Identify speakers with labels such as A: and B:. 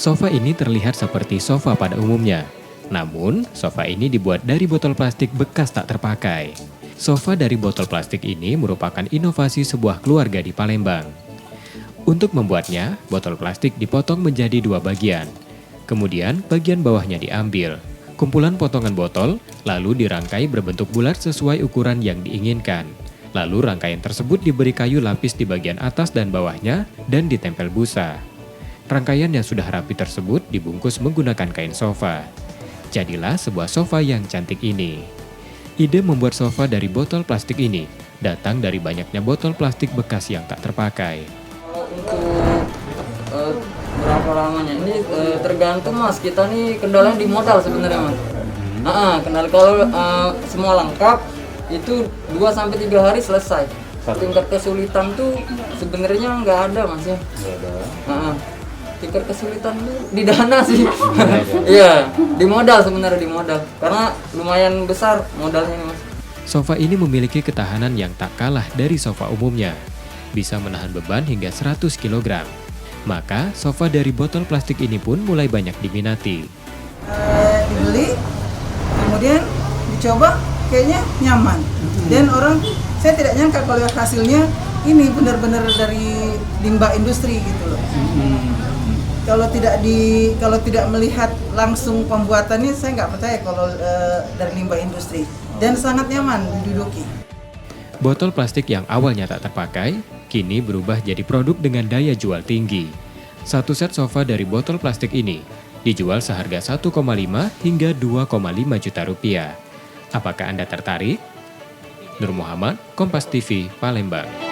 A: Sofa ini terlihat seperti sofa pada umumnya. Namun, sofa ini dibuat dari botol plastik bekas tak terpakai. Sofa dari botol plastik ini merupakan inovasi sebuah keluarga di Palembang. Untuk membuatnya, botol plastik dipotong menjadi dua bagian. Kemudian, bagian bawahnya diambil. Kumpulan potongan botol lalu dirangkai berbentuk bulat sesuai ukuran yang diinginkan. Lalu rangkaian tersebut diberi kayu lapis di bagian atas dan bawahnya dan ditempel busa. Rangkaian yang sudah rapi tersebut dibungkus menggunakan kain sofa. Jadilah sebuah sofa yang cantik ini. Ide membuat sofa dari botol plastik ini datang dari banyaknya botol plastik bekas yang tak terpakai.
B: Untuk berapa lamanya ini tergantung mas, kita nih kendalanya di modal sebenarnya mas. Kendala kalau semua lengkap itu 2-3 hari selesai. Tingkat kesulitan tuh sebenarnya nggak ada mas ya. Tingkat kesulitan tuh di dana sih. Iya, di modal sebenarnya, di modal. Karena lumayan besar modalnya nih mas.
A: Sofa ini memiliki ketahanan yang tak kalah dari sofa umumnya. Bisa menahan beban hingga 100 kg. Maka, sofa dari botol plastik ini pun mulai banyak diminati.
C: Dibeli, kemudian dicoba, kayaknya nyaman. Dan orang, saya tidak nyangka kalau hasilnya ini benar-benar dari limbah industri gitu loh. Kalau tidak melihat langsung pembuatannya, saya nggak percaya kalau dari limbah industri. Dan sangat nyaman diduduki.
A: Botol plastik yang awalnya tak terpakai, kini berubah jadi produk dengan daya jual tinggi. Satu set sofa dari botol plastik ini dijual seharga 1,5 hingga 2,5 juta rupiah. Apakah Anda tertarik? Nur Muhammad, Kompas TV, Palembang.